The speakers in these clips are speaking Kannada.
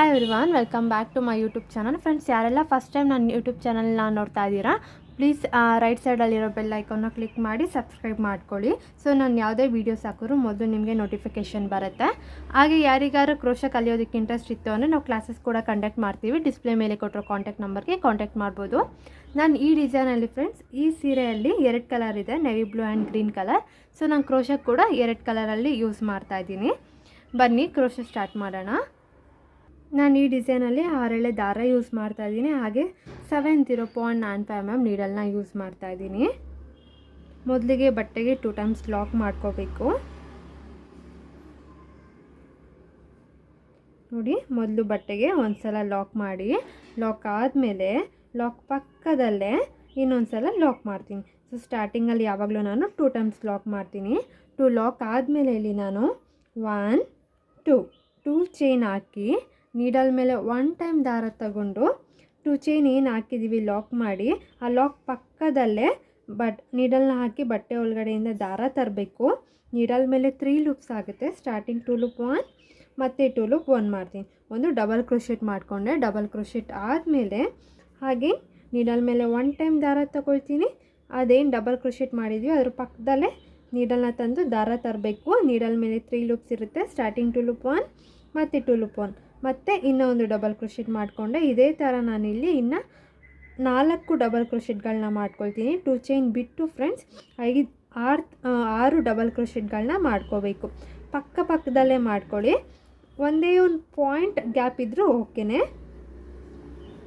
Hi everyone, welcome back to my YouTube channel. Friends, ಯಾರೆಲ್ಲ ಫಸ್ಟ್ ಟೈಮ್ ನನ್ನ ಯೂಟ್ಯೂಬ್ ಚಾನಲ್ನ ನೋಡ್ತಾ ಇದ್ದೀರಾ, ಪ್ಲೀಸ್ ರೈಟ್ ಸೈಡಲ್ಲಿರೋ ಬೆಲ್ ಐಕಾನ್ನ ಕ್ಲಿಕ್ ಮಾಡಿ ಸಬ್ಸ್ಕ್ರೈಬ್ ಮಾಡ್ಕೊಳ್ಳಿ. ಸೊ ನಾನು ಯಾವುದೇ ವೀಡಿಯೋಸ್ ಹಾಕಿದ್ರು ಮೊದಲು ನಿಮಗೆ ನೋಟಿಫಿಕೇಷನ್ ಬರುತ್ತೆ. ಹಾಗೆ ಯಾರಿಗಾರು ಕ್ರೋಶ ಕಲಿಯೋದಕ್ಕೆ ಇಂಟ್ರೆಸ್ಟ್ ಇತ್ತು ಅಂದರೆ ನಾವು ಕ್ಲಾಸಸ್ ಕೂಡ ಕಂಡಕ್ಟ್ ಮಾಡ್ತೀವಿ. ಡಿಸ್ಪ್ಲೇ ಮೇಲೆ ಕೊಟ್ಟಿರೋ ಕಾಂಟ್ಯಾಕ್ಟ್ ನಂಬರ್ಗೆ ಕಾಂಟ್ಯಾಕ್ಟ್ ಮಾಡ್ಬೋದು. ನಾನು ಈ ಡಿಸೈನಲ್ಲಿ ಫ್ರೆಂಡ್ಸ್, ಈ ಸೀರೆಯಲ್ಲಿ 2 ಕಲರ್ ಇದೆ, navy blue and green colour. So ನಾನು ಕ್ರೋಶ ಕೂಡ 2 ಕಲರಲ್ಲಿ ಯೂಸ್ ಮಾಡ್ತಾಯಿದ್ದೀನಿ. ಬನ್ನಿ ಕ್ರೋಶ ಸ್ಟಾರ್ಟ್ ಮಾಡೋಣ. ನಾನು ಈ ಡಿಸೈನಲ್ಲಿ 6 ಎಳೆ ದಾರ ಯೂಸ್ ಮಾಡ್ತಾಯಿದ್ದೀನಿ. ಹಾಗೆ 70.95 mm ನೀಡಲ್ನ ಯೂಸ್ ಮಾಡ್ತಾಯಿದ್ದೀನಿ. ಮೊದಲಿಗೆ ಬಟ್ಟೆಗೆ 2 ಟೈಮ್ಸ್ ಲಾಕ್ ಮಾಡ್ಕೋಬೇಕು. ನೋಡಿ, ಮೊದಲು ಬಟ್ಟೆಗೆ ಒಂದು ಸಲ ಲಾಕ್ ಮಾಡಿ, ಲಾಕ್ ಆದಮೇಲೆ ಲಾಕ್ ಪಕ್ಕದಲ್ಲೇ ಇನ್ನೊಂದು ಸಲ ಲಾಕ್ ಮಾಡ್ತೀನಿ. ಸೊ ಸ್ಟಾರ್ಟಿಂಗಲ್ಲಿ ಯಾವಾಗಲೂ ನಾನು 2 ಟೈಮ್ಸ್ ಲಾಕ್ ಮಾಡ್ತೀನಿ. 2 ಲಾಕ್ ಆದಮೇಲೆ ಇಲ್ಲಿ ನಾನು 1 2 ಚೈನ್ ಹಾಕಿ ನೀಡಲ್ ಮೇಲೆ 1 ಟೈಮ್ ದಾರ ತಗೊಂಡು 2 ಚೈನ್ ಏನು ಹಾಕಿದ್ದೀವಿ ಲಾಕ್ ಮಾಡಿ, ಆ ಲಾಕ್ ಪಕ್ಕದಲ್ಲೇ ನೀಡಲ್ನ ಹಾಕಿ ಬಟ್ಟೆ ಒಳಗಡೆಯಿಂದ ದಾರ ತರಬೇಕು. ನೀಡಲ್ ಮೇಲೆ 3 ಲೂಪ್ಸ್ ಆಗುತ್ತೆ. ಸ್ಟಾರ್ಟಿಂಗ್ 2 ಲೂಪ್ 1 ಮತ್ತು 2 ಲೂಪ್ 1 ಮಾಡ್ತೀನಿ. ಒಂದು ಡಬಲ್ ಕ್ರೋಶೆಟ್ ಮಾಡಿಕೊಂಡೆ. ಡಬಲ್ ಕ್ರೋಶೆಟ್ ಆದಮೇಲೆ ಹಾಗೆ ನೀಡಲ್ ಮೇಲೆ 1 ಟೈಮ್ ದಾರ ತಗೊಳ್ತೀನಿ. ಅದೇನು ಡಬಲ್ ಕ್ರೋಶೆಟ್ ಮಾಡಿದ್ವಿ ಅದ್ರ ಪಕ್ಕದಲ್ಲೇ ನೀಡಲ್ನ ತಂದು ದಾರ ತರಬೇಕು. ನೀಡಲ್ ಮೇಲೆ 3 ಲೂಪ್ಸ್ ಇರುತ್ತೆ. ಸ್ಟಾರ್ಟಿಂಗ್ 2 ಲೂಪ್ 1 ಮತ್ತು 2 ಲೂಪ್ 1 ಮತ್ತು ಇನ್ನೂ ಒಂದು ಡಬಲ್ ಕ್ರೋಶೆಟ್ ಮಾಡಿಕೊಂಡೆ. ಇದೇ ಥರ ನಾನಿಲ್ಲಿ ಇನ್ನು 4 ಡಬಲ್ ಕ್ರೋಶೆಟ್ಗಳನ್ನ ಮಾಡ್ಕೊಳ್ತೀನಿ. 2 ಚೈನ್ ಬಿಟ್ಟು ಫ್ರೆಂಡ್ಸ್ 6 ಡಬಲ್ ಕ್ರೋಶೆಟ್ಗಳನ್ನ ಮಾಡ್ಕೋಬೇಕು. ಪಕ್ಕದಲ್ಲೇ ಮಾಡ್ಕೊಳ್ಳಿ. ಒಂದೇ ಒಂದು ಪಾಯಿಂಟ್ ಗ್ಯಾಪ್ ಇದ್ದರೂ ಓಕೆನೇ.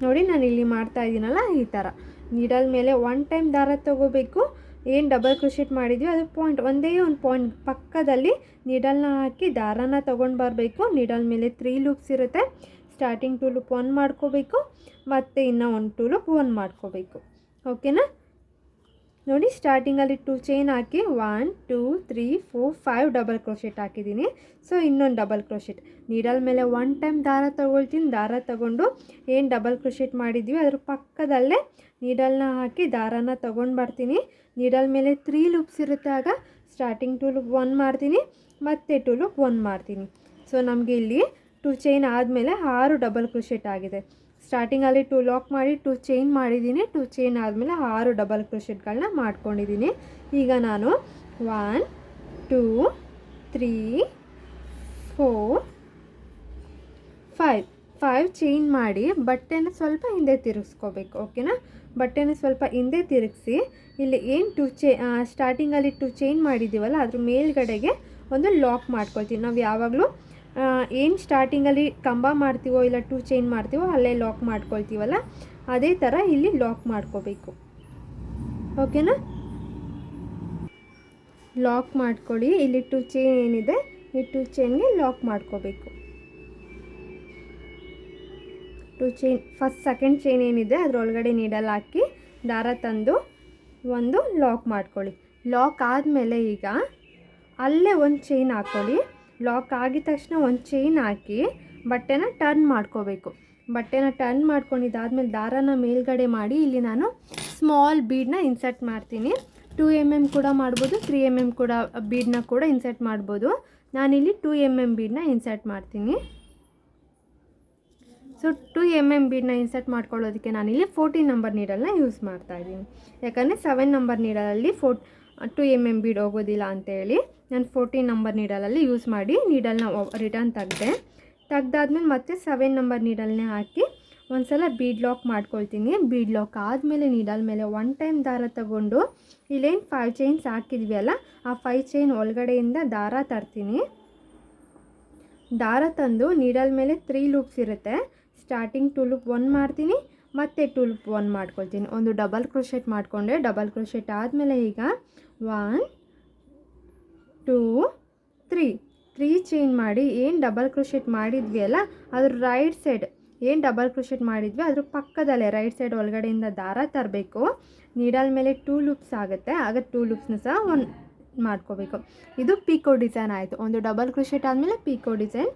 ನೋಡಿ, ನಾನು ಇಲ್ಲಿ ಮಾಡ್ತಾಯಿದ್ದೀನಲ್ಲ, ಈ ಥರ ನೀಡಲ್ ಮೇಲೆ 1 ಟೈಮ್ ದಾರ ತಗೋಬೇಕು. ಏನು ಡಬಲ್ ಕ್ರೋಶೆಟ್ ಮಾಡಿದ್ವಿ ಅದು ಒಂದೇ ಒಂದು ಪಾಯಿಂಟ್ ಪಕ್ಕದಲ್ಲಿ ನೀಡಲ್ನ ಹಾಕಿ ದಾರನ ತೊಗೊಂಡು ಬರಬೇಕು. ನೀಡಲ್ ಮೇಲೆ 3 ಲೂಪ್ಸ್ ಇರುತ್ತೆ. ಸ್ಟಾರ್ಟಿಂಗ್ 2 ಲೂಪ್ 1 ಮಾಡ್ಕೋಬೇಕು ಮತ್ತು ಇನ್ನೂ ಒಂದು 2 ಲೂಪ್ 1 ಮಾಡ್ಕೋಬೇಕು. ಓಕೆನಾ? ನೋಡಿ, ಸ್ಟಾರ್ಟಿಂಗಲ್ಲಿ 2 ಚೈನ್ ಹಾಕಿ 1 2 3 4 5 ಡಬಲ್ ಕ್ರೋಶೆಟ್ ಹಾಕಿದ್ದೀನಿ. ಸೊ ಇನ್ನೊಂದು ಡಬಲ್ ಕ್ರೋಶೆಟ್ ನೀಡಲ್ ಮೇಲೆ 1 ಟೈಮ್ ದಾರ ತೊಗೊಳ್ತೀನಿ. ದಾರ ತಗೊಂಡು ಏನು ಡಬಲ್ ಕ್ರೋಶೆಟ್ ಮಾಡಿದ್ವಿ ಅದ್ರ ಪಕ್ಕದಲ್ಲೇ ನೀಡಲ್ನ ಹಾಕಿ ದಾರನ ತೊಗೊಂಡು ಬರ್ತೀನಿ. ನೀಡಲ್ ಮೇಲೆ 3 ಲೂಪ್ಸ್ ಇರುತ್ತೆ. ಆಗ ಸ್ಟಾರ್ಟಿಂಗ್ 2 ಲೂಪ್ 1 ಮಾಡ್ತೀನಿ ಮತ್ತು 2 ಲೂಪ್ 1 ಮಾಡ್ತೀನಿ. ಸೊ ನಮಗೆ ಇಲ್ಲಿ 2 ಚೈನ್ ಆದಮೇಲೆ 6 ಡಬಲ್ ಕ್ರೋಶೆಟ್ ಆಗಿದೆ. ಸ್ಟಾರ್ಟಿಂಗಲ್ಲಿ 2 ಲಾಕ್ ಮಾಡಿ 2 ಚೈನ್ ಮಾಡಿದ್ದೀನಿ. 2 ಚೈನ್ ಆದಮೇಲೆ 6 ಡಬಲ್ ಕ್ರೋಶೆಟ್ಗಳನ್ನ ಮಾಡ್ಕೊಂಡಿದ್ದೀನಿ. ಈಗ ನಾನು 1 2 3 4 5 ಚೈನ್ ಮಾಡಿ ಬಟ್ಟೆನ ಸ್ವಲ್ಪ ಹಿಂದೆ ತಿರುಗಿಸ್ಕೋಬೇಕು. ಓಕೆನಾ? ಬಟ್ಟೆನ ಸ್ವಲ್ಪ ಹಿಂದೆ ತಿರುಗಿಸಿ ಇಲ್ಲಿ ಏನು ಸ್ಟಾರ್ಟಿಂಗಲ್ಲಿ 2 ಚೈನ್ ಮಾಡಿದ್ದೀವಲ್ಲ ಅದ್ರ ಮೇಲ್ಗಡೆಗೆ ಒಂದು ಲಾಕ್ ಮಾಡ್ಕೊಳ್ತೀವಿ. ನಾವು ಯಾವಾಗಲೂ ಏನು ಸ್ಟಾರ್ಟಿಂಗಲ್ಲಿ ಕಂಬ ಮಾಡ್ತೀವೋ ಇಲ್ಲ 2 ಚೈನ್ ಮಾಡ್ತೀವೋ ಅಲ್ಲೇ ಲಾಕ್ ಮಾಡ್ಕೊಳ್ತೀವಲ್ಲ, ಅದೇ ಥರ ಇಲ್ಲಿ ಲಾಕ್ ಮಾಡ್ಕೋಬೇಕು. ಓಕೆನಾ? ಲಾಕ್ ಮಾಡ್ಕೊಳ್ಳಿ. ಇಲ್ಲಿ 2 ಚೈನ್ ಏನಿದೆ ಈ 2 ಚೈನ್ಗೆ ಲಾಕ್ ಮಾಡ್ಕೋಬೇಕು. 2 ಚೈನ್ ಸೆಕೆಂಡ್ ಚೈನ್ ಏನಿದೆ ಅದರೊಳಗಡೆ ನೀಡಲ್ ಹಾಕಿ ದಾರ ತಂದು ಒಂದು ಲಾಕ್ ಮಾಡ್ಕೊಳ್ಳಿ. ಲಾಕ್ ಆದಮೇಲೆ ಈಗ ಅಲ್ಲೇ ಒಂದು ಚೈನ್ ಹಾಕ್ಕೊಳ್ಳಿ. ಲಾಕ್ ಆಗಿದ ತಕ್ಷಣ ಒಂದು ಚೈನ್ ಹಾಕಿ ಬಟ್ಟೆನ ಟರ್ನ್ ಮಾಡ್ಕೋಬೇಕು. ಬಟ್ಟೆನ ಟರ್ನ್ ಮಾಡ್ಕೊಂಡಿದ್ದಾದಮೇಲೆ ದಾರನ ಮೇಲ್ಗಡೆ ಮಾಡಿ ಇಲ್ಲಿ ನಾನು ಸ್ಮಾಲ್ ಬೀಡನ್ನ ಇನ್ಸರ್ಟ್ ಮಾಡ್ತೀನಿ. 2 mm ಕೂಡ ಮಾಡ್ಬೋದು, 3 mm ಕೂಡ ಬೀಡನ್ನ ಕೂಡ ಇನ್ಸರ್ಟ್ ಮಾಡ್ಬೋದು. ನಾನಿಲ್ಲಿ 2 mm ಬೀಡನ್ನ ಇನ್ಸರ್ಟ್ ಮಾಡ್ತೀನಿ. ಸೊ 2 mm ಬೀಡನ್ನ ಇನ್ಸರ್ಟ್ ಮಾಡ್ಕೊಳ್ಳೋದಕ್ಕೆ ನಾನಿಲ್ಲಿ 14 ನಂಬರ್ ನೀಡಲ್ನ ಯೂಸ್ ಮಾಡ್ತಾಯಿದ್ದೀನಿ. ಯಾಕಂದರೆ 7 ನಂಬರ್ ನೀಡಲಲ್ಲಿ 2 mm ಬೀಡ್ ಹೋಗೋದಿಲ್ಲ ಅಂತೇಳಿ ನಾನು 14 ನಂಬರ್ ನೀಡಲಲ್ಲಿ ಯೂಸ್ ಮಾಡಿ ನೀಡಲ್ನ ರಿಟರ್ನ್ ತೆಗ್ದಾದ್ಮೇಲೆ ಮತ್ತೆ 7 ನಂಬರ್ ನೀಡಲ್ನೇ ಹಾಕಿ ಒಂದು ಸಲ ಬೀಡ್ ಲಾಕ್ ಮಾಡ್ಕೊಳ್ತೀನಿ. ಬೀಡ್ ಲಾಕ್ ಆದಮೇಲೆ ನೀಡಲ್ ಮೇಲೆ 1 ಟೈಮ್ ದಾರ ತಗೊಂಡು ಇಲ್ಲೇನು 5 ಚೈನ್ಸ್ ಹಾಕಿದ್ವಿ ಅಲ್ಲ, ಆ 5 ಚೈನ್ ಒಳಗಡೆಯಿಂದ ದಾರ ತರ್ತೀನಿ. ದಾರ ತಂದು ನೀಡಲ್ ಮೇಲೆ 3 ಲೂಪ್ಸ್ ಇರುತ್ತೆ. ಸ್ಟಾರ್ಟಿಂಗ್ 2 ಲೂಪ್ 1 ಮಾಡ್ತೀನಿ ಮತ್ತು 2 ಲೂಪ್ 1 ಮಾಡ್ಕೊಳ್ತೀನಿ. ಒಂದು ಡಬಲ್ ಕ್ರೋಶೆಟ್ ಮಾಡಿಕೊಂಡೆ. ಡಬಲ್ ಕ್ರೋಶೆಟ್ ಆದಮೇಲೆ ಈಗ 1 2 3 ಚೈನ್ ಮಾಡಿ ಏನು ಡಬಲ್ ಕ್ರೋಶೆಟ್ ಮಾಡಿದ್ವಿ ಅಲ್ಲ ಅದ್ರ ರೈಟ್ ಸೈಡ್ ಏನು ಡಬಲ್ ಕ್ರೋಶೆಟ್ ಮಾಡಿದ್ವಿ ಅದ್ರ ಪಕ್ಕದಲ್ಲೇ ರೈಟ್ ಸೈಡ್ ಒಳಗಡೆಯಿಂದ ದಾರ ತರಬೇಕು. ನೀಡಲ್ ಮೇಲೆ 2 ಲೂಪ್ಸ್ ಆಗುತ್ತೆ. ಆಗ 2 ಲೂಪ್ಸ್ನ ಸಹ 1 ಮಾಡ್ಕೋಬೇಕು. ಇದು ಪೀಕೋ ಡಿಸೈನ್ ಆಯಿತು. ಒಂದು ಡಬಲ್ ಕ್ರೋಶೆಟ್ ಆದಮೇಲೆ ಪೀಕೋ ಡಿಸೈನ್.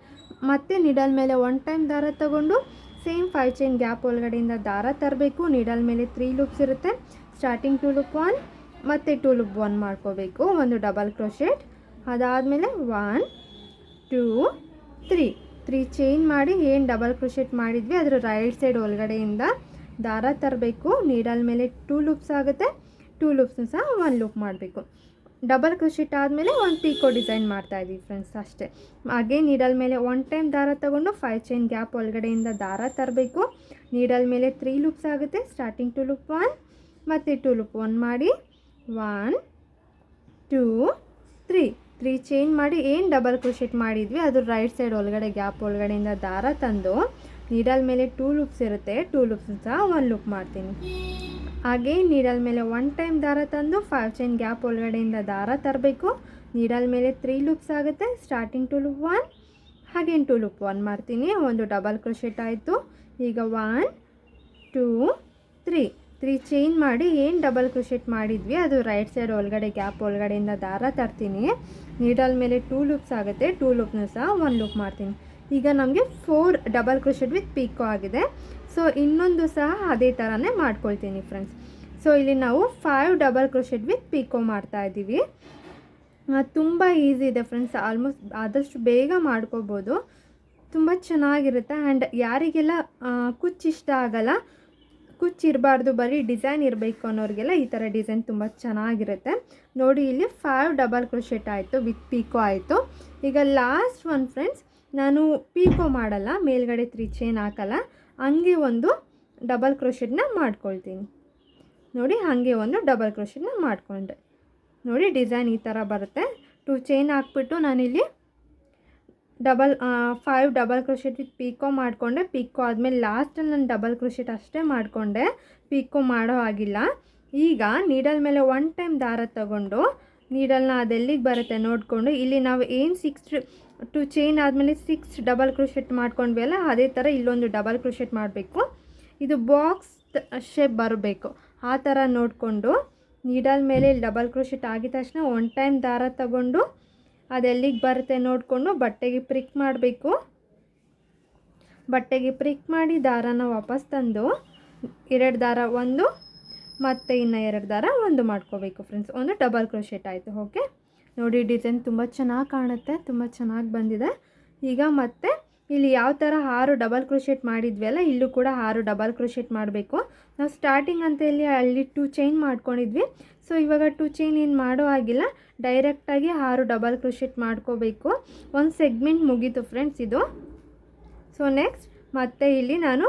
ಮತ್ತು ನೀಡಲ್ ಮೇಲೆ 1 ಟೈಮ್ ದಾರ ತಗೊಂಡು ಸೇಮ್ 5 ಚೈನ್ ಗ್ಯಾಪ್ ಒಳಗಡೆಯಿಂದ ದಾರ ತರಬೇಕು. ನೀಡಲ್ ಮೇಲೆ 3 ಲೂಪ್ಸ್ ಇರುತ್ತೆ. ಸ್ಟಾರ್ಟಿಂಗ್ 2 ಲೂಪ್ 1 ಮತ್ತು 2 ಲೂಪ್ 1 ಮಾಡ್ಕೋಬೇಕು. ಒಂದು ಡಬಲ್ ಕ್ರೋಶೆಟ್. ಅದಾದಮೇಲೆ 1 2 3 3 ಚೈನ್ ಮಾಡಿ ಏನು ಡಬಲ್ ಕ್ರೋಶೆಟ್ ಮಾಡಿದ್ವಿ ಅದರ ರೈಟ್ ಸೈಡ್ ಒಳಗಡೆಯಿಂದ ದಾರ ತರಬೇಕು. ನೀಡಲ್ ಮೇಲೆ 2 ಲೂಪ್ಸ್ ಆಗುತ್ತೆ. 2 ಲೂಪ್ಸ್ನ ಸಹ 1 ಲೂಪ್ ಮಾಡಬೇಕು. ಡಬಲ್ ಕ್ರೋಶೆಟ್ ಆದಮೇಲೆ ಒಂದು ಪೀಕೋ ಡಿಸೈನ್ ಮಾಡ್ತಾ ಇದ್ದೀವಿ ಫ್ರೆಂಡ್ಸ್ ಅಷ್ಟೇ. ಹಾಗೆ ನೀಡಲ್ ಮೇಲೆ 1 ಟೈಮ್ ದಾರ ತಗೊಂಡು 5 ಚೈನ್ ಗ್ಯಾಪ್ ಒಳಗಡೆಯಿಂದ ದಾರ ತರಬೇಕು. ನೀಡಲ್ ಮೇಲೆ 3 ಲೂಪ್ಸ್ ಆಗುತ್ತೆ. ಸ್ಟಾರ್ಟಿಂಗ್ 2 ಲೂಪ್ 1 ಮತ್ತು 2 ಲೂಪ್ 1 ಮಾಡಿ 1 2 3 ಚೈನ್ ಮಾಡಿ ಏನು ಡಬಲ್ ಕ್ರೋಶೆಟ್ ಮಾಡಿದ್ವಿ ಅದು ರೈಟ್ ಸೈಡ್ ಒಳಗಡೆ ಗ್ಯಾಪ್ ಒಳಗಡೆಯಿಂದ ದಾರ ತಂದು ನೀಡಲ್ ಮೇಲೆ 2 ಲೂಪ್ಸ್ ಇರುತ್ತೆ. 2 ಲೂಪ್ಸ್ ಸಹ 1 ಲೂಪ್ ಮಾಡ್ತೀನಿ. ಹಾಗೆ ನೀಡಲ್ ಮೇಲೆ 1 ಟೈಮ್ ದಾರ ತಂದು 5 ಚೈನ್ ಗ್ಯಾಪ್ ಒಳಗಡೆಯಿಂದ ದಾರ ತರಬೇಕು. ನೀಡಲ್ ಮೇಲೆ 3 ಲೂಪ್ಸ್ ಆಗುತ್ತೆ. ಸ್ಟಾರ್ಟಿಂಗ್ 2 ಲೂಪ್ 1 ಹಾಗೇನು 2 ಲೂಪ್ 1 ಮಾಡ್ತೀನಿ. ಒಂದು ಡಬಲ್ ಕ್ರೋಶೆಟ್ ಆಯಿತು. ಈಗ 1 2 3 ಚೈನ್ ಮಾಡಿ ಏನು ಡಬಲ್ ಕ್ರೋಶೆಟ್ ಮಾಡಿದ್ವಿ ಅದು ರೈಟ್ ಸೈಡ್ ಒಳಗಡೆ ಗ್ಯಾಪ್ ಒಳಗಡೆಯಿಂದ ದಾರ ತರ್ತೀನಿ. ನೀಡಲ್ ಮೇಲೆ 2 ಲೂಪ್ಸ್ ಆಗುತ್ತೆ. 2 ಲೂಪ್ನ ಸಹ 1 ಲೂಪ್ ಮಾಡ್ತೀನಿ. ಈಗ ನಮಗೆ 4 ಡಬಲ್ ಕ್ರೋಶೆಟ್ ವಿತ್ ಪೀಕೋ ಆಗಿದೆ. ಸೊ ಇನ್ನೊಂದು ಸಹ ಅದೇ ಥರನೇ ಮಾಡ್ಕೊಳ್ತೀನಿ ಫ್ರೆಂಡ್ಸ್. ಸೊ ಇಲ್ಲಿ ನಾವು 5 ಡಬಲ್ ಕ್ರೋಶೆಟ್ ವಿತ್ ಪೀಕೋ ಮಾಡ್ತಾ ಇದ್ದೀವಿ. ತುಂಬ ಈಸಿ ಇದೆ ಫ್ರೆಂಡ್ಸ್. ಆಲ್ಮೋಸ್ಟ್ ಆದಷ್ಟು ಬೇಗ ಮಾಡ್ಕೋಬೋದು. ತುಂಬ ಚೆನ್ನಾಗಿರುತ್ತೆ. ಆ್ಯಂಡ್ ಯಾರಿಗೆಲ್ಲ ಕುಚ್ಚು ಇಷ್ಟ ಆಗಲ್ಲ, ಕುಚ್ಚಿರಬಾರ್ದು ಬರೀ ಡಿಸೈನ್ ಇರಬೇಕು ಅನ್ನೋರಿಗೆಲ್ಲ ಈ ಥರ ಡಿಸೈನ್ ತುಂಬ ಚೆನ್ನಾಗಿರುತ್ತೆ. ನೋಡಿ ಇಲ್ಲಿ 5 ಡಬಲ್ ಕ್ರೋಶೆಟ್ ಆಯಿತು ವಿತ್ ಪೀಕೋ ಆಯಿತು. ಈಗ ಲಾಸ್ಟ್ ಒನ್ ಫ್ರೆಂಡ್ಸ್, ನಾನು ಪೀಕೋ ಮಾಡಲ್ಲ, ಮೇಲ್ಗಡೆ 3 ಚೈನ್ ಹಾಕಲ್ಲ, ಹಂಗೆ ಒಂದು ಡಬಲ್ ಕ್ರೋಶೆಟ್ನ ಮಾಡ್ಕೊಳ್ತೀನಿ. ನೋಡಿ ಹಾಗೆ ಒಂದು ಡಬಲ್ ಕ್ರೋಶೆಟ್ನ ಮಾಡಿಕೊಂಡೆ. ನೋಡಿ ಡಿಸೈನ್ ಈ ಥರ ಬರುತ್ತೆ. 2 ಚೈನ್ ಹಾಕ್ಬಿಟ್ಟು ನಾನಿಲ್ಲಿ 5 ಡಬಲ್ ಕ್ರೋಶೆಟ್ ವಿತ್ ಪೀಕೋ ಮಾಡಿಕೊಂಡೆ. ಪೀಕೋ ಆದಮೇಲೆ ಲಾಸ್ಟಲ್ಲಿ ನಾನು ಡಬಲ್ ಕ್ರೋಶೆಟ್ ಅಷ್ಟೇ ಮಾಡಿಕೊಂಡೆ, ಪೀಕೋ ಮಾಡೋ ಆಗಿಲ್ಲ. ಈಗ ನೀಡಲ್ ಮೇಲೆ 1 ಟೈಮ್ ದಾರ ತಗೊಂಡು ನೀಡಲ್ನ ಅದೆಲ್ಲಿಗೆ ಬರುತ್ತೆ ನೋಡಿಕೊಂಡು ಇಲ್ಲಿ ನಾವು ಏನು 2 ಚೈನ್ ಆದಮೇಲೆ 6 ಡಬಲ್ ಕ್ರೋಶೆಟ್ ಮಾಡ್ಕೊಂಡ್ವಿ ಅಲ್ಲ, ಅದೇ ಥರ ಇಲ್ಲೊಂದು ಡಬಲ್ ಕ್ರೋಶೆಟ್ ಮಾಡಬೇಕು. ಇದು ಬಾಕ್ಸ್ ಶೇಪ್ ಬರಬೇಕು ಆ ಥರ ನೋಡಿಕೊಂಡು ನೀಡಲ್ ಮೇಲೆ ಡಬಲ್ ಕ್ರೋಶೆಟ್ ಆಗಿದ ತಕ್ಷಣ 1 ಟೈಮ್ ದಾರ ತಗೊಂಡು ಅದೆಲ್ಲಿಗೆ ಬರುತ್ತೆ ನೋಡಿಕೊಂಡು ಬಟ್ಟೆಗೆ ಪ್ರಿಕ್ ಮಾಡಬೇಕು. ಬಟ್ಟೆಗೆ ಪ್ರಿಕ್ ಮಾಡಿ ದಾರಾನ ವಾಪಸ್ ತಂದು 2 ದಾರ 1 ಮತ್ತು ಇನ್ನು 2 ದಾರ 1 ಮಾಡ್ಕೋಬೇಕು ಫ್ರೆಂಡ್ಸ್. ಒಂದು ಡಬಲ್ ಕ್ರೋಶೆಟ್ ಆಯಿತು. ಓಕೆ, ನೋಡಿ ಡಿಸೈನ್ ತುಂಬ ಚೆನ್ನಾಗಿ ಕಾಣುತ್ತೆ, ತುಂಬ ಚೆನ್ನಾಗಿ ಬಂದಿದೆ. ಈಗ ಮತ್ತೆ ಇಲ್ಲಿ ಯಾವ ಥರ 6 ಡಬಲ್ ಕ್ರೋಶೆಟ್ ಮಾಡಿದ್ವಿ ಅಲ್ಲ, ಇಲ್ಲೂ ಕೂಡ 6 ಡಬಲ್ ಕ್ರೋಶೆಟ್ ಮಾಡಬೇಕು. ನಾವು ಸ್ಟಾರ್ಟಿಂಗ್ ಅಂತ ಅಲ್ಲಿ 2 ಚೈನ್ ಮಾಡ್ಕೊಂಡಿದ್ವಿ. ಸೊ ಇವಾಗ 2 ಚೈನ್ ಏನು ಮಾಡೋ ಆಗಿಲ್ಲ, ಡೈರೆಕ್ಟಾಗಿ 6 ಡಬಲ್ ಕ್ರೋಶೆಟ್ ಮಾಡ್ಕೋಬೇಕು. ಒಂದು ಸೆಗ್ಮೆಂಟ್ ಮುಗೀತು ಫ್ರೆಂಡ್ಸ್ ಇದು. ಸೊ ನೆಕ್ಸ್ಟ್ ಮತ್ತೆ ಇಲ್ಲಿ ನಾನು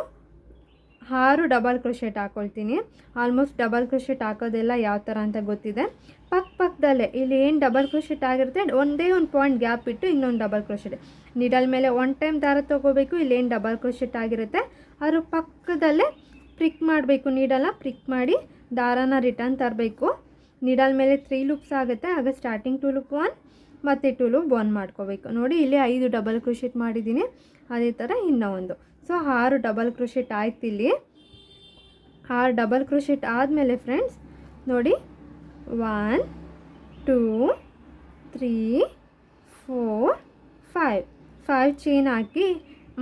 6 ಡಬಲ್ ಕ್ರೋಶೆಟ್ ಹಾಕ್ಕೊಳ್ತೀನಿ. ಆಲ್ಮೋಸ್ಟ್ ಡಬಲ್ ಕ್ರೋಶೆಟ್ ಹಾಕೋದೆಲ್ಲ ಯಾವ ಥರ ಅಂತ ಗೊತ್ತಿದೆ. ಪಕ್ಕದಲ್ಲೇ ಇಲ್ಲಿ ಏನು ಡಬಲ್ ಕ್ರೋಶೆಟ್ ಆಗಿರುತ್ತೆ ಒಂದೇ ಒಂದು ಪಾಯಿಂಟ್ ಗ್ಯಾಪ್ ಇಟ್ಟು ಇನ್ನೊಂದು ಡಬಲ್ ಕ್ರೋಶೆಟ್. ನೀಡಲ್ ಮೇಲೆ 1 ಟೈಮ್ ದಾರ ತೊಗೋಬೇಕು. ಇಲ್ಲೇನು ಡಬಲ್ ಕ್ರೋಶೆಟ್ ಆಗಿರುತ್ತೆ ಅದ್ರ ಪಕ್ಕದಲ್ಲೇ ಪ್ರಿಕ್ ಮಾಡಬೇಕು. ನೀಡಲ್ನ ಪ್ರಿಕ್ ಮಾಡಿ ದಾರಾನ ರಿಟರ್ನ್ ತರಬೇಕು. ನೀಡಲ್ ಮೇಲೆ 3 ಲೂಪ್ಸ್ ಆಗುತ್ತೆ. ಆಗ ಸ್ಟಾರ್ಟಿಂಗ್ 2 ಲೂಪ್ 1 ಮತ್ತು 2 ಲೂಪ್ 1 ಮಾಡ್ಕೋಬೇಕು. ನೋಡಿ ಇಲ್ಲಿ 5 ಡಬಲ್ ಕ್ರೋಶೆಟ್ ಮಾಡಿದ್ದೀನಿ. ಅದೇ ಥರ ಇನ್ನೂ ಒಂದು. ಸೊ 6 ಡಬಲ್ ಕ್ರೋಶೆಟ್ ಆಯ್ತು. ಇಲ್ಲಿ 6 ಡಬಲ್ ಕ್ರೋಶೆಟ್ ಆದಮೇಲೆ ಫ್ರೆಂಡ್ಸ್ ನೋಡಿ 1 2 3 4 5 ಚೈನ್ ಹಾಕಿ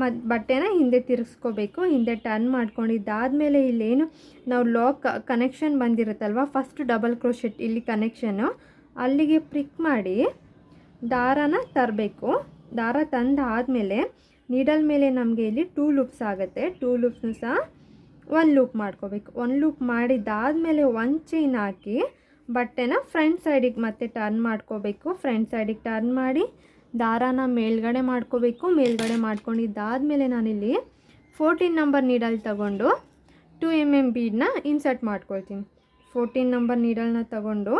ಮತ್ತು ಬಟ್ಟೆನ ಹಿಂದೆ ತಿರುಗಿಸ್ಕೋಬೇಕು. ಹಿಂದೆ ಟರ್ನ್ ಮಾಡ್ಕೊಂಡಿದ್ದಾದಮೇಲೆ ಇಲ್ಲೇನು ನಾವು ಲಾಕ್ ಕನೆಕ್ಷನ್ ಬಂದಿರುತ್ತಲ್ವ, ಫಸ್ಟ್ ಡಬಲ್ ಕ್ರೋಶೆಟ್ ಇಲ್ಲಿ ಕನೆಕ್ಷನ್ನು ಅಲ್ಲಿಗೆ ಪ್ರಿಕ್ ಮಾಡಿ ದಾರಾನ ತರಬೇಕು. ದಾರ ತಂದಾದಮೇಲೆ ನೀಡಲ್ ಮೇಲೆ ನಮಗೆ ಇಲ್ಲಿ 2 ಲೂಪ್ಸ್ ಆಗುತ್ತೆ. 2 ಲೂಪ್ಸ್ನು ಸಹ 1 ಲೂಪ್ ಮಾಡ್ಕೋಬೇಕು. 1 ಲೂಪ್ ಮಾಡಿದ್ದಾದಮೇಲೆ 1 ಚೈನ್ ಹಾಕಿ ಬಟ್ಟೆನ ಫ್ರಂಟ್ ಸೈಡಿಗೆ ಮತ್ತೆ ಟರ್ನ್ ಮಾಡ್ಕೋಬೇಕು. ಫ್ರಂಟ್ ಸೈಡಿಗೆ ಟರ್ನ್ ಮಾಡಿ ದಾರಾನ ಮೇಲ್ಗಡೆ ಮಾಡ್ಕೋಬೇಕು. ಮೇಲ್ಗಡೆ ಮಾಡ್ಕೊಂಡಿದ್ದಾದಮೇಲೆ ನಾನಿಲ್ಲಿ 14 ನಂಬರ್ ನೀಡಲ್ ತಗೊಂಡು 2 mm ಬೀಡನ್ನ ಇನ್ಸರ್ಟ್ ಮಾಡ್ಕೊಳ್ತೀನಿ. 14 ನಂಬರ್ ನೀಡಲ್ನ ತಗೊಂಡು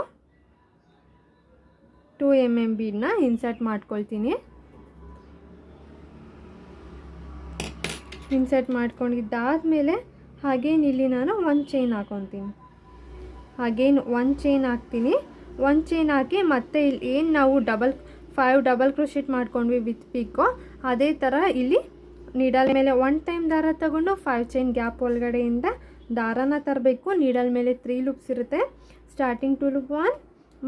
2 mm ಬೀಡನ್ನ ಇನ್ಸರ್ಟ್ ಮಾಡ್ಕೊಳ್ತೀನಿ. ಇನ್ಸರ್ಟ್ ಮಾಡ್ಕೊಂಡಿದ್ದಾದಮೇಲೆ ಹಾಗೇನು ಇಲ್ಲಿ ನಾನು 1 ಚೈನ್ ಹಾಕೊತೀನಿ. ಹಾಗೇನು 1 ಚೈನ್ ಹಾಕ್ತೀನಿ. 1 ಚೈನ್ ಹಾಕಿ ಮತ್ತೆ ಇಲ್ಲಿ ಏನು ನಾವು 5 ಡಬಲ್ ಕ್ರೋಶೆಟ್ ಮಾಡ್ಕೊಂಡ್ವಿ ವಿತ್ ಪೀಕೋ, ಅದೇ ಥರ ಇಲ್ಲಿ ನೀಡಲ್ ಮೇಲೆ 1 ಟೈಮ್ ದಾರ ತಗೊಂಡು 5 ಚೈನ್ ಗ್ಯಾಪ್ ಒಳಗಡೆಯಿಂದ ದಾರಾನ ತರಬೇಕು. ನೀಡಲ್ ಮೇಲೆ 3 ಲೂಪ್ಸ್ ಇರುತ್ತೆ. ಸ್ಟಾರ್ಟಿಂಗ್ 2 ಲೂಪ್ 1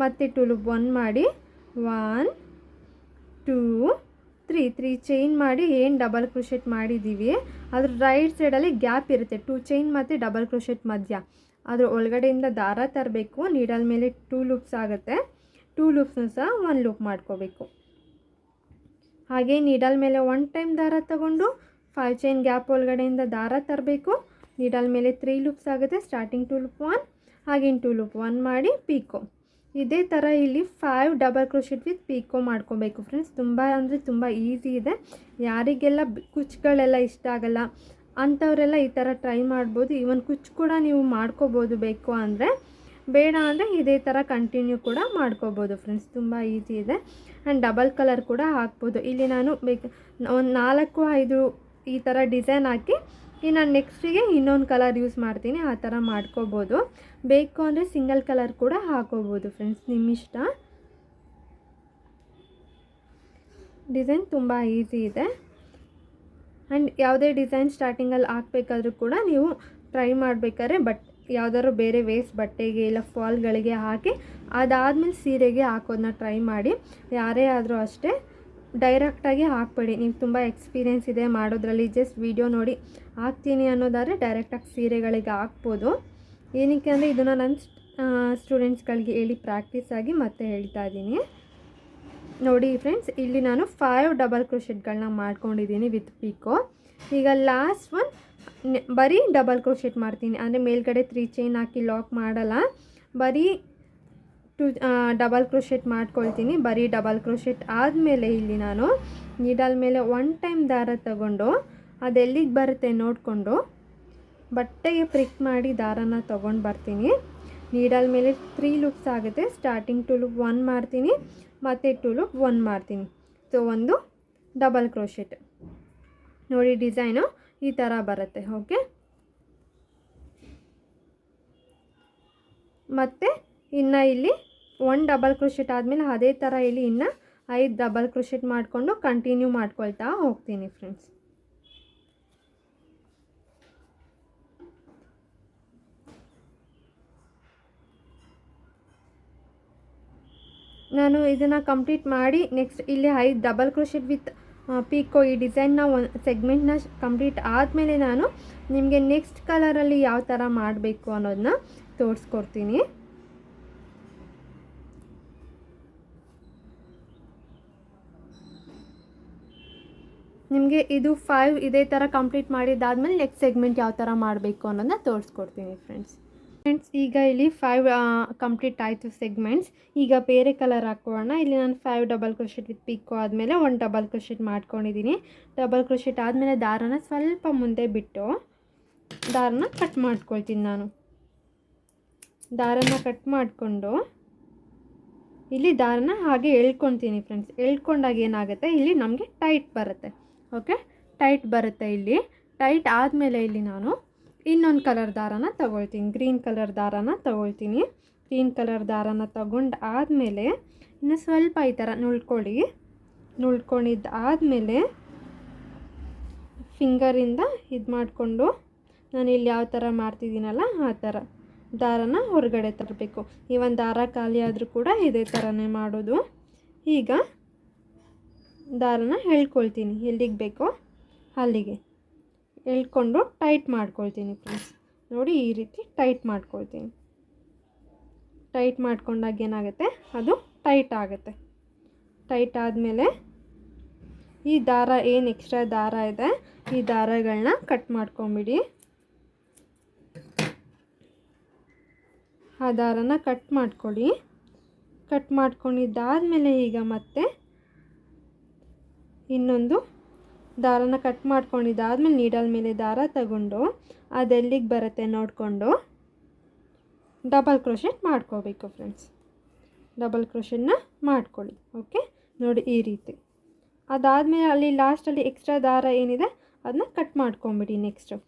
ಮತ್ತು 2 ಲೂಪ್ 1 ಮಾಡಿ 1 2 3 ಚೈನ್ ಮಾಡಿ ಏನು ಡಬಲ್ ಕ್ರೋಶೆಟ್ ಮಾಡಿದ್ದೀವಿ ಅದ್ರ ರೈಟ್ ಸೈಡಲ್ಲಿ ಗ್ಯಾಪ್ ಇರುತ್ತೆ 2 ಚೈನ್ ಮತ್ತು ಡಬಲ್ ಕ್ರೋಶೆಟ್ ಮಧ್ಯ, ಅದ್ರ ಒಳಗಡೆಯಿಂದ ದಾರ ತರಬೇಕು. ನೀಡಲ್ ಮೇಲೆ 2 ಲೂಪ್ಸ್ ಆಗುತ್ತೆ. 2 ಲೂಪ್ಸ್ನ ಸಹ 1 ಲೂಪ್ ಮಾಡ್ಕೋಬೇಕು. ಹಾಗೆ ನೀಡಲ್ ಮೇಲೆ 1 ಟೈಮ್ ದಾರ ತಗೊಂಡು 5 ಚೈನ್ ಗ್ಯಾಪ್ ಒಳಗಡೆಯಿಂದ ದಾರ ತರಬೇಕು. ನೀಡಲ್ ಮೇಲೆ 3 ಲೂಪ್ಸ್ ಆಗುತ್ತೆ. ಸ್ಟಾರ್ಟಿಂಗ್ 2 ಲೂಪ್ 1 ಹಾಗೆ 2 ಲೂಪ್ 1 ಮಾಡಿ ಪೀಕೋ. ಇದೇ ಥರ ಇಲ್ಲಿ 5 ಡಬಲ್ ಕ್ರೋಶೆಟ್ ವಿತ್ ಪೀಕೋ ಮಾಡ್ಕೋಬೇಕು ಫ್ರೆಂಡ್ಸ್. ತುಂಬ ಅಂದರೆ ತುಂಬ ಈಸಿ ಇದೆ. ಯಾರಿಗೆಲ್ಲ ಕುಚ್ಚುಗಳೆಲ್ಲ ಇಷ್ಟ ಆಗಲ್ಲ ಅಂಥವರೆಲ್ಲ ಈ ಥರ ಟ್ರೈ ಮಾಡ್ಬೋದು. ಈವನ್ ಕುಚ್ಚು ಕೂಡ ನೀವು ಮಾಡ್ಕೋಬೋದು ಬೇಕು ಅಂದರೆ. ಬೇಡ ಅಂದರೆ ಇದೇ ಥರ ಕಂಟಿನ್ಯೂ ಕೂಡ ಮಾಡ್ಕೋಬೋದು ಫ್ರೆಂಡ್ಸ್. ತುಂಬ ಈಸಿ ಇದೆ. ಆ್ಯಂಡ್ ಡಬಲ್ ಕಲರ್ ಕೂಡ ಹಾಕ್ಬೋದು. ಇಲ್ಲಿ ನಾನು ಒಂದು 4-5 ಈ ಥರ ಡಿಸೈನ್ ಹಾಕಿ ಇನ್ನು ನೆಕ್ಸ್ಟಿಗೆ ಇನ್ನೊಂದು ಕಲರ್ ಯೂಸ್ ಮಾಡ್ತೀನಿ. ಆ ಥರ ಮಾಡ್ಕೋಬೋದು. ಬೇಕು ಅಂದರೆ ಸಿಂಗಲ್ ಕಲರ್ ಕೂಡ ಹಾಕೋಬೋದು ಫ್ರೆಂಡ್ಸ್, ನಿಮ್ಮಿಷ್ಟ. ಡಿಸೈನ್ ತುಂಬ ಈಸಿ ಇದೆ. ಆ್ಯಂಡ್ ಯಾವುದೇ ಡಿಸೈನ್ ಸ್ಟಾರ್ಟಿಂಗಲ್ಲಿ ಹಾಕಬೇಕಾದ್ರೂ ಕೂಡ ನೀವು ಟ್ರೈ ಮಾಡಬೇಕಾದ್ರೆ ಯಾವುದಾದ್ರು ಬೇರೆ ವೇಸ್ಟ್ ಬಟ್ಟೆಗೆ ಇಲ್ಲ ಫಾಲ್ಗಳಿಗೆ ಹಾಕಿ ಅದಾದಮೇಲೆ ಸೀರೆಗೆ ಹಾಕೋದನ್ನ ಟ್ರೈ ಮಾಡಿ. ಯಾರೇ ಆದರೂ ಅಷ್ಟೇ ಡೈರೆಕ್ಟಾಗಿ ಹಾಕಬೇಡಿ. ನೀವು ತುಂಬ ಎಕ್ಸ್ಪೀರಿಯೆನ್ಸ್ ಇದೆ ಮಾಡೋದ್ರಲ್ಲಿ, ಜಸ್ಟ್ ವಿಡಿಯೋ ನೋಡಿ ಹಾಕ್ತೀನಿ ಅನ್ನೋದಾದರೆ ಡೈರೆಕ್ಟಾಗಿ ಸೀರೆಗಳಿಗೆ ಹಾಕ್ಬೋದು. ಏನಕ್ಕೆ ಅಂದರೆ ಇದನ್ನು ನನ್ನ ಸ್ಟೂಡೆಂಟ್ಸ್ಗಳಿಗೆ ಹೇಳಿ ಪ್ರಾಕ್ಟೀಸ್ ಆಗಿ ಮತ್ತೆ ಹೇಳ್ತಾ ಇದ್ದೀನಿ. ನೋಡಿ ಫ್ರೆಂಡ್ಸ್, ಇಲ್ಲಿ ನಾನು 5 ಡಬಲ್ ಕ್ರೋಶೆಟ್ಗಳನ್ನ ಮಾಡ್ಕೊಂಡಿದ್ದೀನಿ ವಿತ್ ಪೀಕೋ. ಈಗ ಲಾಸ್ಟ್ ಒನ್ ಬರೀ ಡಬಲ್ ಕ್ರೋಶೆಟ್ ಮಾಡ್ತೀನಿ. ಅಂದರೆ ಮೇಲ್ಗಡೆ 3 ಚೈನ್ ಹಾಕಿ ಲಾಕ್ ಮಾಡಲ್ಲ, ಬರೀ 2 ಡಬಲ್ ಕ್ರೋಶೆಟ್ ಮಾಡ್ಕೊಳ್ತೀನಿ. ಬರೀ ಡಬಲ್ ಕ್ರೋಶೆಟ್ ಆದಮೇಲೆ ಇಲ್ಲಿ ನಾನು ನೀಡಲ್ ಮೇಲೆ 1 ಟೈಮ್ ದಾರ ತಗೊಂಡು ಅದೆಲ್ಲಿಗೆ ಬರುತ್ತೆ ನೋಡಿಕೊಂಡು ಬಟ್ಟೆಗೆ ಪ್ರಿಕ್ ಮಾಡಿ ದಾರನ ತೊಗೊಂಡು ಬರ್ತೀನಿ. ನೀಡಲ್ ಮೇಲೆ 3 ಲೂಪ್ಸ್ ಆಗುತ್ತೆ. ಸ್ಟಾರ್ಟಿಂಗ್ 2 ಲೂಪ್ 1 ಮಾಡ್ತೀನಿ, ಮತ್ತು 2 ಲೂಪ್ 1 ಮಾಡ್ತೀನಿ. ಸೊ ಒಂದು ಡಬಲ್ ಕ್ರೋಶೆಟ್. ನೋಡಿ ಡಿಸೈನು ಈ ಥರ ಬರುತ್ತೆ. ಓಕೆ, ಮತ್ತು ಇನ್ನು ಇಲ್ಲಿ 1 ಡಬಲ್ ಕ್ರೋಶೆಟ್ ಆದಮೇಲೆ ಅದೇ ಥರ ಇಲ್ಲಿ ಇನ್ನು 5 ಡಬಲ್ ಕ್ರೋಶೆಟ್ ಮಾಡಿಕೊಂಡು ಕಂಟಿನ್ಯೂ ಮಾಡ್ಕೊಳ್ತಾ ಹೋಗ್ತೀನಿ ಫ್ರೆಂಡ್ಸ್. ನಾನು ಇದನ್ನು ಕಂಪ್ಲೀಟ್ ಮಾಡಿ ನೆಕ್ಸ್ಟ್ ಇಲ್ಲಿ 5 ಡಬಲ್ ಕ್ರೋಶೆಟ್ ವಿತ್ ಪೀಕೋ ಈ ಡಿಸೈನ್ನ ಒಂದು ಸೆಗ್ಮೆಂಟ್ನ ಕಂಪ್ಲೀಟ್ ಆದಮೇಲೆ ನಾನು ನಿಮಗೆ ನೆಕ್ಸ್ಟ್ ಕಲರಲ್ಲಿ ಯಾವ ಥರ ಮಾಡಬೇಕು ಅನ್ನೋದನ್ನ ತೋರಿಸ್ಕೊಡ್ತೀನಿ. ನಿಮಗೆ ಇದು 5 ಇದೇ ಥರ ಕಂಪ್ಲೀಟ್ ಮಾಡಿದ್ದಾದಮೇಲೆ ನೆಕ್ಸ್ಟ್ ಸೆಗ್ಮೆಂಟ್ ಯಾವ ಥರ ಮಾಡಬೇಕು ಅನ್ನೋದನ್ನ ತೋರಿಸ್ಕೊಡ್ತೀನಿ ಫ್ರೆಂಡ್ಸ್. ಈಗ ಇಲ್ಲಿ 5 ಕಂಪ್ಲೀಟ್ ಆಯಿತು ಸೆಗ್ಮೆಂಟ್ಸ್. ಈಗ ಬೇರೆ ಕಲರ್ ಹಾಕೋಣ. ಇಲ್ಲಿ ನಾನು 5 ಡಬಲ್ ಕ್ರೋಶೆಟ್ ವಿತ್ ಪೀಕೋ ಆದಮೇಲೆ 1 ಡಬಲ್ ಕ್ರೋಶೆಟ್ ಮಾಡ್ಕೊಂಡಿದ್ದೀನಿ. ಡಬಲ್ ಕ್ರೋಶೆಟ್ ಆದಮೇಲೆ ದಾರನ ಸ್ವಲ್ಪ ಮುಂದೆ ಬಿಟ್ಟು ದಾರನ ಕಟ್ ಮಾಡ್ಕೊಳ್ತೀನಿ. ನಾನು ದಾರನ ಕಟ್ ಮಾಡಿಕೊಂಡು ಇಲ್ಲಿ ದಾರನ ಹಾಗೆ ಎಳ್ಕೊತೀನಿ ಫ್ರೆಂಡ್ಸ್. ಎಳ್ಕೊಂಡಾಗ ಏನಾಗುತ್ತೆ, ಇಲ್ಲಿ ನಮಗೆ ಟೈಟ್ ಬರುತ್ತೆ. ಓಕೆ, ಟೈಟ್ ಬರುತ್ತೆ. ಇಲ್ಲಿ ಟೈಟ್ ಆದಮೇಲೆ ಇಲ್ಲಿ ನಾನು ಇನ್ನೊಂದು ಕಲರ್ ದಾರನ ತಗೊಳ್ತೀನಿ. ಗ್ರೀನ್ ಕಲರ್ ದಾರನ ತಗೊಳ್ತೀನಿ. ಗ್ರೀನ್ ಕಲರ್ ದಾರನ ತಗೊಂಡು ಆದಮೇಲೆ ಇನ್ನು ಸ್ವಲ್ಪ ಈ ಥರ ನುಳ್ಕೊಂಡಿದ್ದು ಆದಮೇಲೆ ಫಿಂಗರಿಂದ ಇದು ಮಾಡಿಕೊಂಡು ನಾನು ಇಲ್ಲಿ ಯಾವ ಥರ ಮಾಡ್ತಿದ್ದೀನಲ್ಲ ಆ ಥರ ದಾರನ ಹೊರಗಡೆ ತರಬೇಕು. ಇವನ್ ದಾರ ಖಾಲಿ ಆದರೂ ಕೂಡ ಇದೇ ಥರನೇ ಮಾಡೋದು. ಈಗ ದಾರನ ಎಳ್ಕೊಳ್ತೀನಿ, ಎಲ್ಲಿಗೆ ಬೇಕೋ ಅಲ್ಲಿಗೆ ಎಳ್ಕೊಂಡು ಟೈಟ್ ಮಾಡ್ಕೊಳ್ತೀನಿ ಫ್ರೆಂಡ್ಸ್. ನೋಡಿ ಈ ರೀತಿ ಟೈಟ್ ಮಾಡ್ಕೊಳ್ತೀನಿ. ಟೈಟ್ ಮಾಡ್ಕೊಂಡಾಗ ಏನಾಗುತ್ತೆ, ಅದು ಟೈಟ್ ಆಗುತ್ತೆ. ಟೈಟ್ ಆದಮೇಲೆ ಈ ದಾರ ಏನು ಎಕ್ಸ್ಟ್ರಾ ದಾರ ಇದೆ ಈ ದಾರಗಳನ್ನ ಕಟ್ ಮಾಡ್ಕೊಂಬಿಡಿ. ಆ ದಾರನ ಕಟ್ ಮಾಡ್ಕೊಳ್ಳಿ. ಕಟ್ ಮಾಡ್ಕೊಂಡಿದ್ದಾದಮೇಲೆ ಈಗ ಮತ್ತೆ ಇನ್ನೊಂದು ದಾರನ ಕಟ್ ಮಾಡ್ಕೊಂಡಿದ್ದಾದಮೇಲೆ ನೀಡಲ್ ಮೇಲೆ ದಾರ ತಗೊಂಡು ಅದೆಲ್ಲಿಗೆ ಬರುತ್ತೆ ನೋಡಿಕೊಂಡು ಡಬಲ್ ಕ್ರೋಶೆಟ್ ಮಾಡ್ಕೋಬೇಕು ಫ್ರೆಂಡ್ಸ್. ಡಬಲ್ ಕ್ರೋಶೆಟ್ನ ಮಾಡ್ಕೊಳ್ಳಿ. ಓಕೆ, ನೋಡಿ ಈ ರೀತಿ. ಅದಾದಮೇಲೆ ಅಲ್ಲಿ ಲಾಸ್ಟಲ್ಲಿ ಎಕ್ಸ್ಟ್ರಾ ದಾರ ಏನಿದೆ ಅದನ್ನ ಕಟ್ ಮಾಡ್ಕೊಂಬಿಡಿ. ನೆಕ್ಸ್ಟು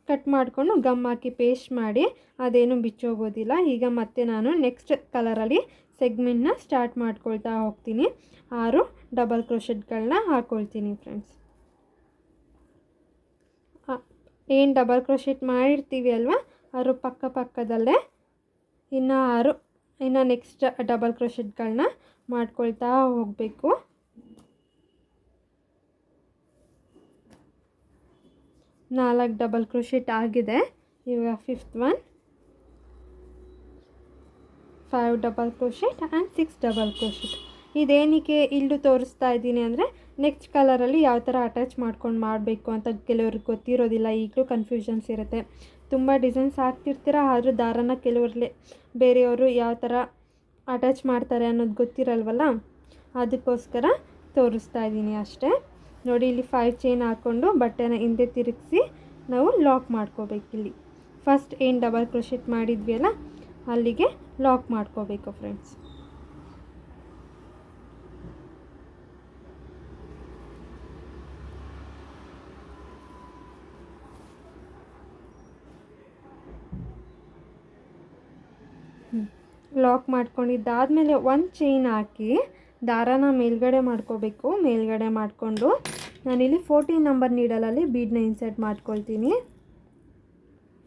ಕಟ್ ಮಾಡಿಕೊಂಡು ಗಮ್ ಹಾಕಿ ಪೇಸ್ಟ್ ಮಾಡಿ, ಅದೇನು ಬಿಚ್ಚೋಗೋದಿಲ್ಲ. ಈಗ ಮತ್ತೆ ನಾನು ನೆಕ್ಸ್ಟ್ ಕಲರಲ್ಲಿ ಸೆಗ್ಮೆಂಟ್ನ ಸ್ಟಾರ್ಟ್ ಮಾಡ್ಕೊಳ್ತಾ ಹೋಗ್ತೀನಿ. 6 ಡಬಲ್ ಕ್ರೋಶೆಟ್ಗಳನ್ನ ಹಾಕ್ಕೊಳ್ತೀನಿ ಫ್ರೆಂಡ್ಸ್. ಏನು ಡಬಲ್ ಕ್ರೋಶೆಟ್ ಮಾಡಿರ್ತೀವಿ ಅಲ್ವಾ, ಅದ್ರ ಪಕ್ಕದಲ್ಲೇ ಇನ್ನು ನೆಕ್ಸ್ಟ್ ಡಬಲ್ ಕ್ರೋಶೆಟ್ಗಳನ್ನ ಮಾಡ್ಕೊಳ್ತಾ ಹೋಗಬೇಕು. ನಾಲ್ಕು ಡಬಲ್ ಕ್ರೋಶೆಟ್ ಆಗಿದೆ. ಇವಾಗ 5th one 5 double crochet and 6 double crochet. ಇದೇನಕ್ಕೆ ಇಲ್ಲೂ ತೋರಿಸ್ತಾ ಇದ್ದೀನಿ ಅಂದರೆ ನೆಕ್ಸ್ಟ್ ಕಲರಲ್ಲಿ ಯಾವ ಥರ ಅಟ್ಯಾಚ್ ಮಾಡ್ಕೊಂಡು ಮಾಡಬೇಕು ಅಂತ ಕೆಲವ್ರಿಗೆ ಗೊತ್ತಿರೋದಿಲ್ಲ, ಈಗಲೂ ಕನ್ಫ್ಯೂಷನ್ಸ್ ಇರುತ್ತೆ. ತುಂಬ ಡಿಸೈನ್ಸ್ ಹಾಕ್ತಿರ್ತೀರ, ಆದರೂ ದಾರನ ಕೆಲವ್ರಲ್ಲಿ ಬೇರೆಯವರು ಯಾವ ಥರ ಅಟ್ಯಾಚ್ ಮಾಡ್ತಾರೆ ಅನ್ನೋದು ಗೊತ್ತಿರಲ್ವಲ್ಲ, ಅದಕ್ಕೋಸ್ಕರ ತೋರಿಸ್ತಾ ಇದ್ದೀನಿ ಅಷ್ಟೇ. ನೋಡಿ, ಇಲ್ಲಿ 5 ಚೈನ್ ಹಾಕ್ಕೊಂಡು ಬಟ್ಟೆನ ಹಿಂದೆ ತಿರುಗಿಸಿ ನಾವು ಲಾಕ್ ಮಾಡ್ಕೋಬೇಕಿಲ್ಲಿ. ಫಸ್ಟ್ ಏನು ಡಬಲ್ ಕ್ರೋಶೆಟ್ ಮಾಡಿದ್ವಿ ಅಲ್ಲ, ಅಲ್ಲಿಗೆ ಲಾಕ್ ಮಾಡ್ಕೋಬೇಕು ಫ್ರೆಂಡ್ಸ್. ಲಾಕ್ ಮಾಡ್ಕೊಂಡಿದ್ದಾದಮೇಲೆ ಒಂದು ಚೈನ್ ಹಾಕಿ ದಾರಾನ ಮೇಲ್ಗಡೆ ಮಾಡ್ಕೋಬೇಕು. ಮೇಲ್ಗಡೆ ಮಾಡಿಕೊಂಡು ನಾನಿಲ್ಲಿ 14 ನಂಬರ್ ನೀಡಲಲ್ಲಿ ಬೀಡನ್ನ ಇನ್ಸರ್ಟ್ ಮಾಡ್ಕೊಳ್ತೀನಿ.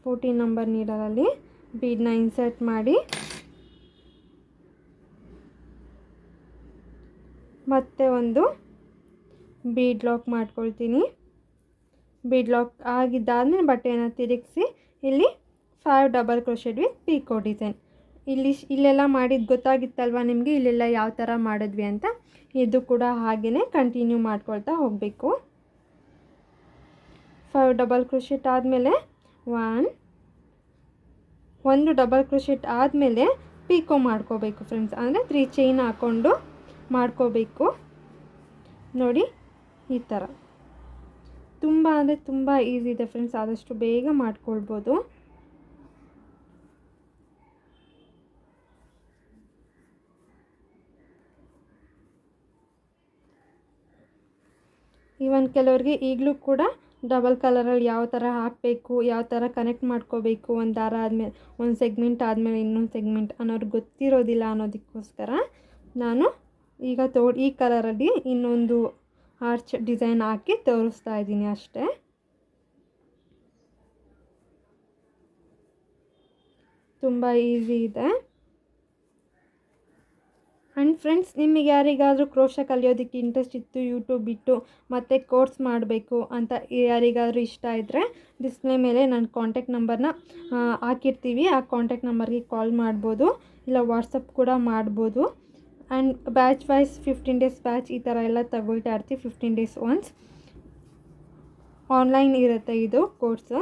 14 ನಂಬರ್ ನೀಡಲಲ್ಲಿ ಬೀಡನ್ನ ಇನ್ಸರ್ಟ್ ಮಾಡಿ ಮತ್ತೆ ಒಂದು ಬೀಡ್ ಲಾಕ್ ಮಾಡ್ಕೊಳ್ತೀನಿ. ಬೀಡ್ ಲಾಕ್ ಆಗಿದ್ದಾದಮೇಲೆ ಬಟ್ಟೆಯನ್ನು ತಿರುಗಿಸಿ ಇಲ್ಲಿ 5 double crochet with picot design. ಇಲ್ಲೆಲ್ಲ ಮಾಡಿದ್ದು ಗೊತ್ತಾಗಿತ್ತಲ್ವ ನಿಮಗೆ, ಇಲ್ಲೆಲ್ಲ ಯಾವ ಥರ ಮಾಡಿದ್ವಿ ಅಂತ. ಇದು ಕೂಡ ಹಾಗೆಯೇ ಕಂಟಿನ್ಯೂ ಮಾಡ್ಕೊಳ್ತಾ ಹೋಗಬೇಕು. 5 ಡಬಲ್ ಕ್ರೋಶೆಟ್ ಆದಮೇಲೆ ಒಂದು ಡಬಲ್ ಕ್ರೋಶೆಟ್ ಆದಮೇಲೆ ಪಿಕೋ ಮಾಡ್ಕೋಬೇಕು ಫ್ರೆಂಡ್ಸ್. ಅಂದರೆ 3 ಚೈನ್ ಹಾಕ್ಕೊಂಡು ಮಾಡ್ಕೋಬೇಕು. ನೋಡಿ, ಈ ಥರ ತುಂಬ ಅಂದರೆ ತುಂಬ ಈಸಿ ಇದೆ ಫ್ರೆಂಡ್ಸ್, ಆದಷ್ಟು ಬೇಗ ಮಾಡ್ಕೊಳ್ಬೋದು. ಈವನ್ ಕೆಲವ್ರಿಗೆ ಈಗಲೂ ಕೂಡ ಡಬಲ್ ಕಲರಲ್ಲಿ ಯಾವ ಥರ ಹಾಕಬೇಕು, ಯಾವ ಥರ ಕನೆಕ್ಟ್ ಮಾಡ್ಕೋಬೇಕು, ಒಂದು ದಾರ ಆದಮೇಲೆ ಒಂದು ಸೆಗ್ಮೆಂಟ್ ಆದಮೇಲೆ ಇನ್ನೊಂದು ಸೆಗ್ಮೆಂಟ್ ಅನ್ನೋರು ಗೊತ್ತಿರೋದಿಲ್ಲ ಅನ್ನೋದಕ್ಕೋಸ್ಕರ ನಾನು ಈಗ ಈ ಕಲರಲ್ಲಿ ಇನ್ನೊಂದು ಆರ್ಚ್ ಡಿಸೈನ್ ಹಾಕಿ ತೋರಿಸ್ತಾ ಇದ್ದೀನಿ ಅಷ್ಟೇ. ತುಂಬ ಈಸಿ ಇದೆ. ಆ್ಯಂಡ್ ಫ್ರೆಂಡ್ಸ್, ನಿಮಗೆ ಯಾರಿಗಾದರೂ ಕ್ರೋಶ ಕಲಿಯೋದಕ್ಕೆ ಇಂಟ್ರೆಸ್ಟ್ ಇತ್ತು, ಯೂಟ್ಯೂಬ್ ಬಿಟ್ಟು ಮತ್ತು ಕೋರ್ಸ್ ಮಾಡಬೇಕು ಅಂತ ಯಾರಿಗಾದರೂ ಇಷ್ಟ ಇದ್ದರೆ ಡಿಸ್ಪ್ಲೇ ಮೇಲೆ ನನ್ನ ಕಾಂಟ್ಯಾಕ್ಟ್ ನಂಬರ್ನ ಹಾಕಿರ್ತೀವಿ. ಆ ಕಾಂಟ್ಯಾಕ್ಟ್ ನಂಬರ್ಗೆ ಕಾಲ್ ಮಾಡ್ಬೋದು, ಇಲ್ಲ ವಾಟ್ಸಪ್ ಕೂಡ ಮಾಡ್ಬೋದು. And batch wise 15 days batch ಈ ಥರ ಎಲ್ಲ ತಗೊಳ್ತಾ ಇರ್ತೀವಿ. 15 ಡೇಸ್ ಒನ್ಸ್ ಆನ್ಲೈನ್ ಇರುತ್ತೆ ಇದು ಕೋರ್ಸು.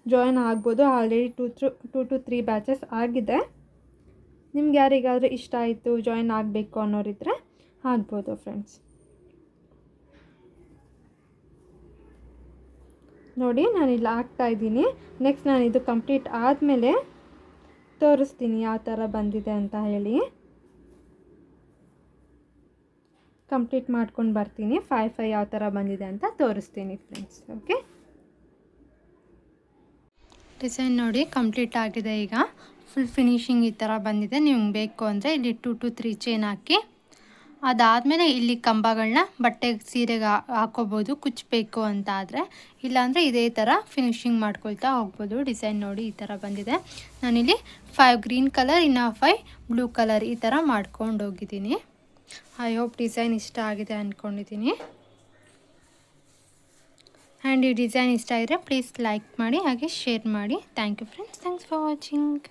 ಜಾಯಿನ್ ಆಗ್ಬೋದು. ಆಲ್ರೆಡಿ 2 to 3 ಬ್ಯಾಚಸ್ ಆಗಿದೆ. ನಿಮ್ಗೆ ಯಾರಿಗಾದರೂ ಇಷ್ಟ ಆಯಿತು, ಜಾಯಿನ್ ಆಗಬೇಕು ಅನ್ನೋರಿದ್ದರೆ ಆಗ್ಬೋದು ಫ್ರೆಂಡ್ಸ್. ನೋಡಿ, ನಾನಿಲ್ಲಿ ಹಾಕ್ತಾಯಿದ್ದೀನಿ. ನೆಕ್ಸ್ಟ್ ನಾನು ಇದು ಕಂಪ್ಲೀಟ್ ಆದಮೇಲೆ ತೋರಿಸ್ತೀನಿ ಯಾವ ಥರ ಬಂದಿದೆ ಅಂತ ಹೇಳಿ. ಕಂಪ್ಲೀಟ್ ಮಾಡ್ಕೊಂಡು ಬರ್ತೀನಿ. 5 ಯಾವ ಥರ ಬಂದಿದೆ ಅಂತ ತೋರಿಸ್ತೀನಿ ಫ್ರೆಂಡ್ಸ್. ಓಕೆ, ಡಿಸೈನ್ ನೋಡಿ ಕಂಪ್ಲೀಟ್ ಆಗಿದೆ. ಈಗ ಫುಲ್ ಫಿನಿಶಿಂಗ್ ಈ ಥರ ಬಂದಿದೆ. ನಿಮ್ಗೆ ಬೇಕು ಅಂದರೆ ಇಲ್ಲಿ 2 to 3 ಚೈನ್ ಹಾಕಿ, ಅದಾದಮೇಲೆ ಇಲ್ಲಿ ಕಂಬಗಳನ್ನ ಬಟ್ಟೆಗೆ ಸೀರೆಗೆ ಹಾಕೋಬೋದು ಕುಚ್ಚಬೇಕು ಅಂತ ಆದರೆ. ಇಲ್ಲಾಂದರೆ ಇದೇ ಥರ ಫಿನಿಶಿಂಗ್ ಮಾಡ್ಕೊಳ್ತಾ ಹೋಗ್ಬೋದು. ಡಿಸೈನ್ ನೋಡಿ ಈ ಥರ ಬಂದಿದೆ. ನಾನಿಲ್ಲಿ 5 ಗ್ರೀನ್ ಕಲರ್, ಇನ್ನು 5 ಬ್ಲೂ ಕಲರ್ ಈ ಥರ ಮಾಡ್ಕೊಂಡು ಹೋಗಿದ್ದೀನಿ. ಐ ಹೋಪ್ ಡಿಸೈನ್ ಇಷ್ಟ ಆಗಿದೆ ಅಂದ್ಕೊಂಡಿದ್ದೀನಿ. ಆ್ಯಂಡ್ ಈ ಡಿಸೈನ್ ಇಷ್ಟ ಆಗಿದ್ರೆ ಪ್ಲೀಸ್ ಲೈಕ್ ಮಾಡಿ, ಹಾಗೆ ಶೇರ್ ಮಾಡಿ. Thank you friends. Thanks for watching.